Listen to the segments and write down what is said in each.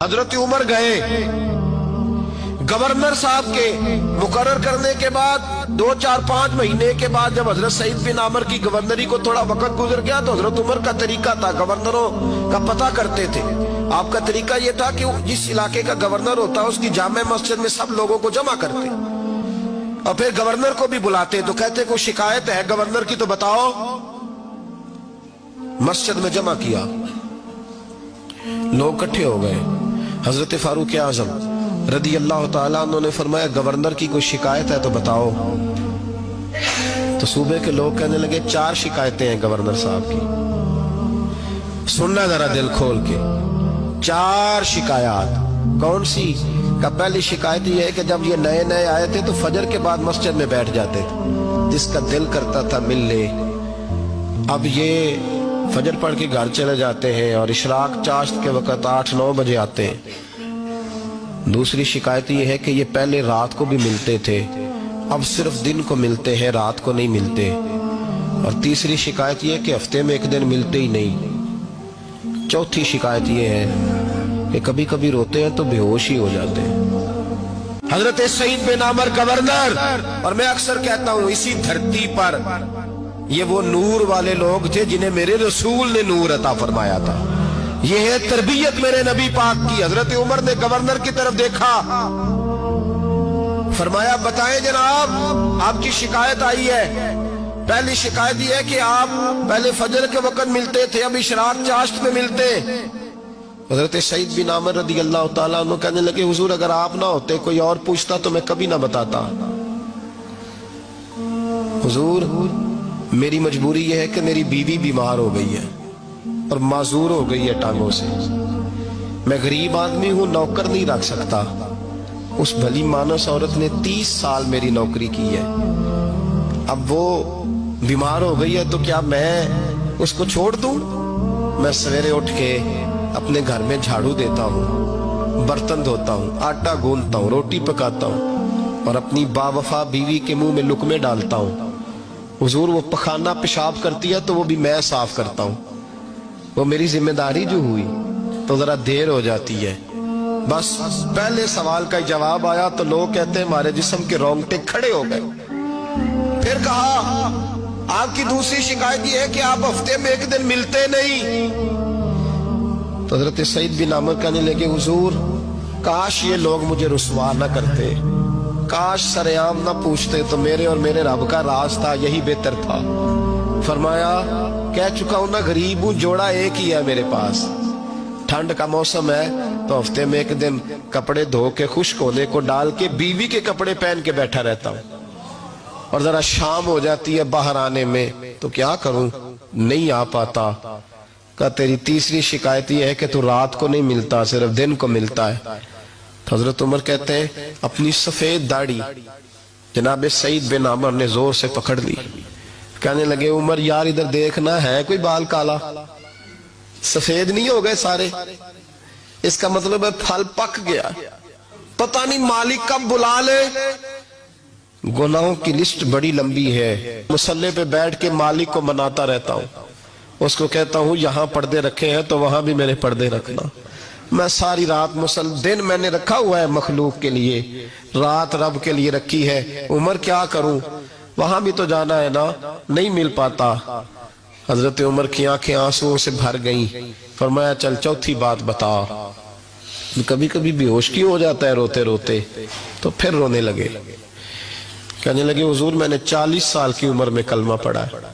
हजरत उमर गए गवर्नर साहब के मुकर्रर करने के बाद 2-4-5 महीने के बाद जब हजरत सईद बिन आमर की गवर्नरी को थोड़ा वक्त गुजर गया तो हजरत उमर का तरीका था, गवर्नरों का पता करते थे। आपका तरीका यह था कि जिस इलाके का गवर्नर होता उसकी जामे मस्जिद में सब लोगों को जमा करते और फिर गवर्नर को भी बुलाते। तो कहते कोई शिकायत है गवर्नर की तो बताओ। मस्जिद में जमा किया, लोग इकट्ठे हो गए। हजरत फारूक आजम रदी अल्लाह ताला उन्होंने फरमाया गवर्नर की कोई शिकायत है तो बताओ। तो सूबे के लोग कहने लगे 4 शिकायतें हैं गवर्नर साहब की। सुनना जरा दिल खोल के, 4 शिकायत। कौन सी? का पहली शिकायत यह है कि जब ये नए नए आए थे तो फजर के बाद मस्जिद में बैठ जाते थे, जिसका दिल करता था मिल ले। अब ये फजर पढ़ के घर चले जाते हैं और इशराक चाश्त के वक्त 8-9 बजे आते हैं। दूसरी शिकायत ये है कि ये पहले रात को भी मिलते थे, अब सिर्फ दिन को मिलते हैं, रात को नहीं मिलते। और तीसरी शिकायत ये है कि हफ्ते में 1 दिन मिलते ही नहीं। चौथी शिकायत ये है कि कभी कभी रोते हैं तो बेहोश ही हो जाते हैं। हजरत सईद बिन आमर गवर्नर, और मैं अक्सर कहता हूं इसी धरती पर ये वो नूर वाले लोग थे जिन्हें मेरे रसूल ने नूर अता फरमाया था। ये है तरबियत मेरे नबी पाक की। हजरत उमर ने गवर्नर की तरफ देखा, फरमाया बताएं जनाब आपकी शिकायत आई है। पहली शिकायत ये है कि आप पहले फजर के वक्त मिलते थे, अब इशराक चाश्त में मिलते। हजरत सईद बिन आमर रदी अल्लाह ताला अन्हु कहने लगे हुजूर अगर आप ना होते कोई और पूछता तो मैं कभी ना बताता। हुजूर मेरी मजबूरी यह है कि मेरी बीवी बीमार हो गई है और माजूर हो गई है टांगों से। मैं गरीब आदमी हूं, नौकर नहीं रख सकता। उस भली मानस औरत ने 30 साल मेरी नौकरी की है, अब वो बीमार हो गई है तो क्या मैं उसको छोड़ दूं? मैं सवेरे उठ के अपने घर में झाड़ू देता हूं, बर्तन धोता हूं, आटा गूंथता हूं, रोटी पकाता हूं और अपनी बावफा बीवी के मुंह में लुकमे डालता हूं। हुजूर वो पखाना पेशाब करती है तो वो भी मैं साफ करता हूं। वो मेरी जिम्मेदारी जो हुई तो जरा देर हो जाती है। बस पहले सवाल का जवाब आया तो लोग कहते हैं हमारे जिस्म के रोंगटे खड़े हो गए। फिर कहा आपकी दूसरी शिकायत ये है कि आप हफ्ते में 1 दिन मिलते नहीं। तो हजरत सईद बिन आमर कहने लगे हुजूर काश ये लोग मुझे रुसवा न करते, काश सरेआम ना पूछते तो मेरे और मेरे रब का राज था, यही बेहतर था। फरमाया कह चुका हूं ना गरीब हूं, जोड़ा एक ही है मेरे पास। ठंड का मौसम है तो हफ्ते में 1 दिन कपड़े धो के खुश्क होने को डाल के बीवी के कपड़े पहन के बैठा रहता हूं और जरा शाम हो जाती है बाहर आने में तो क्या करूं, नहीं आ पाता। का तेरी तीसरी शिकायत यह है कि तू रात को नहीं मिलता, सिर्फ दिन को मिलता है। हजरत उमर कहते हैं अपनी सफेद दाढ़ी जनाब सईद बिन आमर ने जोर से पकड़ ली। कहने लगे उमर यार इधर देखना है कोई बाल काला, सफेद नहीं हो गए सारे, इसका मतलब है फल पक गया, पता नहीं मालिक कब बुला ले। गुनाहों की लिस्ट बड़ी लंबी है। मुसल्ले पे बैठ के मालिक को मनाता रहता हूं, उसको कहता हूं यहां पर्दे रखे हैं तो वहां भी मेरे पर्दे रखना। मैं सारी रात दिन मैंने रखा हुआ है मखलूक के लिए, रात रब के लिए रखी है। उमर क्या करूं, वहां भी तो जाना है ना, नहीं मिल पाता। हजरत उमर की आंखें आंसुओं से भर गईं। फरमाया चल चौथी बात बता। कभी कभी बेहोश क्यों हो जाता है रोते रोते? तो फिर रोने लगे। कहने लगे हुजूर मैंने 40 साल की उम्र में कलमा पढ़ा है,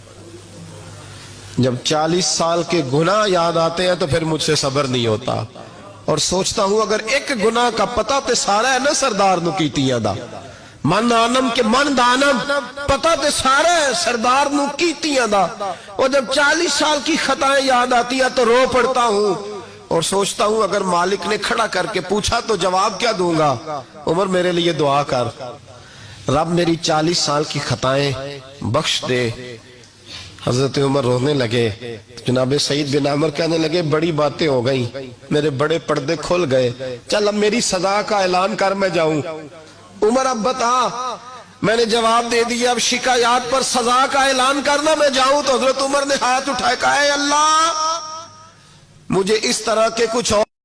जब 40 साल के गुनाह याद आते हैं तो फिर मुझसे सब्र नहीं होता और सोचता हूं अगर एक गुनाह का पता ते सारा है ना सरदार नू कीतियां दा, मन आनम के मन दानम पता ते सारा है सरदार नू कीतियां दा। और जब 40 साल की खताएं याद आती है तो रो पड़ता हूं और सोचता हूं अगर मालिक ने खड़ा करके पूछा तो जवाब क्या दूंगा। उमर मेरे लिए दुआ कर, रब मेरी 40 साल की खताएं बख्श दे। हजरत उमर रोने लगे। जनाब सईद बिन आमर कहने लगे बड़ी बातें हो गई, मेरे बड़े पर्दे खुल गए, चल अब मेरी सजा का ऐलान कर मैं जाऊं। उमर अब बता, मैंने जवाब दे दिया, अब शिकायत पर सजा का ऐलान करना मैं जाऊं। तो हजरत उमर ने हाथ उठाए कहा अल्लाह मुझे इस तरह के कुछ और